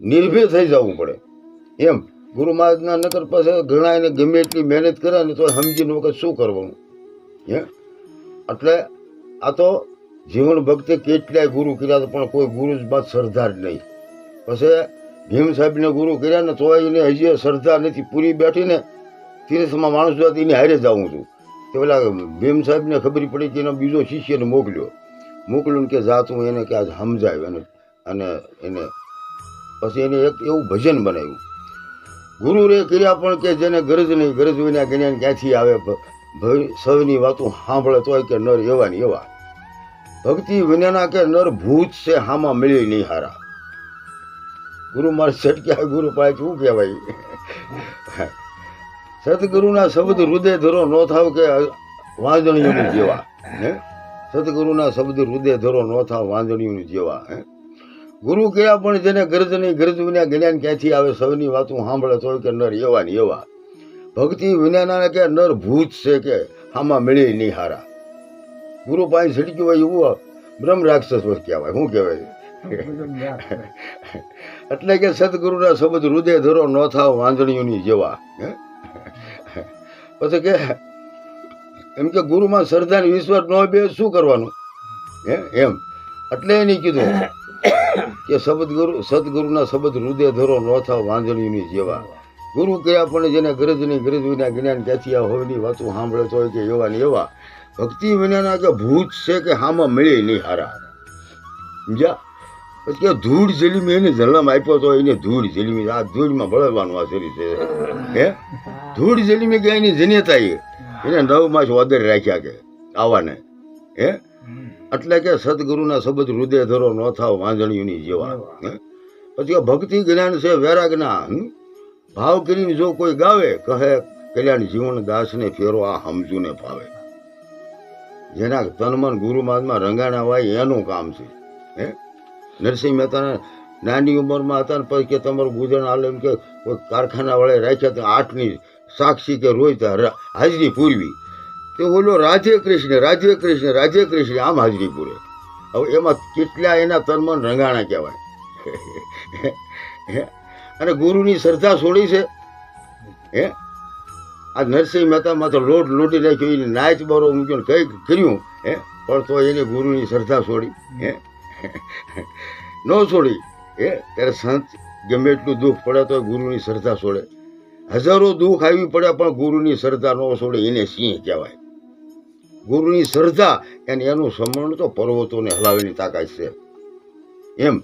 નિર્ભય થઈ જવું પડે એમ. ગુરુ મહારાજના નકર પાસે ઘણા એને ગમે એટલી મહેનત કરે ને તો સમજીને વખત શું કરવાનું હે. એટલે આ તો જીવન ભક્તે કેટલાય ગુરુ કર્યા પણ કોઈ ગુરુ જ બાદ શ્રદ્ધા જ નહીં. પછી ભીમ સાહેબને ગુરુ કર્યા ને તો એને હજી શ્રદ્ધા નથી પૂરી બેઠીને તીર્થમાં માણસ જોવા એને હારે જાઉં છું. તે પેલા ભીમ સાહેબને ખબર પડી કે એનો બીજો શિષ્યને મોકલ્યો કે જાતું એને કે આજ સમજાય એને. અને એને પછી એને એક એવું ભજન બનાવ્યું, ગુરુ રે કર્યા પણ કે જેને ગરજ નહીં, ગરજ વિના જ્ઞાન ક્યાંથી આવે, સૌની વાતો સાંભળે તોય કે નર એવા ને એવા, ભક્તિ વિનાના કે નર ભૂત છે હામાં મળે નહીં હારા. ગુરુ મારે છટક્યા ગુરુ પાસે શું કહેવાય. સદગુરુના શબ્દ હૃદય ધરો ન થાવ કે વાંદણીઓની જેવા હે. સદગુરુના શબ્દ હૃદય ધરો ન થાવ વાંદણીઓની જેવા હે. ગુરુ કયા પણ જેને ગરજ નહીં, ગરજ વિના જ્ઞાન ક્યાંથી આવે, સૌની વાતો સાંભળે તોય કે નર એવા ને એવા, ભક્તિ વિનાના કે નર ભૂત છે કે આમાં મળે નહીં હારા. ગુરુ પાસે છટક્યું હોય એવું બ્રહ્મ રાક્ષસ કહેવાય. શું કહેવાય? એટલે કે સદગુરુના શબ્દ હૃદય ધરો ન થાવ વાંદણીઓની જેવા હે. પછી કે એમ કે ગુરુમાં શ્રદ્ધા ને વિશ્વાસ ન હોય બે શું કરવાનું હે એમ. એટલે એને કીધું કે સદગુરુના શબ્દ હૃદય ધરો ન થાવ વાંદણીઓની જેવા, ગુરુ કયા પણ જેને ગરજ નહીં, ગરજ વિના જ્ઞાન ક્યાંથી આ હોયની વાતો સાંભળે તો કે એવા ને એવા, ભક્તિ વિનાના કે ભૂત છે કે હામાં મળે નહીં હારા. સમજ્યા? પછી કે ધૂળ જલીમી એને જન્મ આપ્યો તો એને ધૂળ જલીમી, આ ધૂળમાં બળવાનું આ શરીર છે હે. ધૂળ જલીમી કે એની જન્યતા એને 9 માસ વદર રાખ્યા કે આવાને હે. એટલે કે સદગુરુના શબ્દ હૃદય ધરો ન થાવ વાંદણીઓની જેવા હે. પછી ભક્તિ જ્ઞાન છે વૈરાગના ભાવ કરીને જો કોઈ ગાવે, કહે કલ્યાણ જીવન દાસને ફેરો આ સમજુને ભાવે. જેના તનમન ગુરુ મહાત્મા રંગાણા હોય એનું કામ છે હે. નરસિંહ મહેતાના નાની ઉંમરમાં હતા ને પછી કે તમારું ગુજરાન હાલે એમ કે કોઈ કારખાના વાળા રાખ્યા તો 8ની સાક્ષી કે રોજ હાજરી પૂરવી. તે બોલો રાધે કૃષ્ણ આમ હાજરી પૂરે. હવે એમાં કેટલા એના તનમન રંગાણા કહેવાય. અને ગુરુની શ્રદ્ધા છોડી છે હે. આ નરસિંહ મહેતામાં તો લોટી નાખ્યો એને નાચ બરો મૂક્યો કઈ કર્યું હે, પણ તો એને ગુરુની શ્રદ્ધા છોડી હે ન છોડી હે. ત્યારે સંત ગમે એટલું દુઃખ પડે તો ગુરુની શ્રદ્ધા છોડે. હજારો દુઃખ આવી પડે પણ ગુરુની શ્રદ્ધા ન છોડે એને સિંહ કહેવાય. ગુરુની શ્રદ્ધા અને એનું સમરણ તો પર્વતોને હલાવીની તાકાત છે એમ.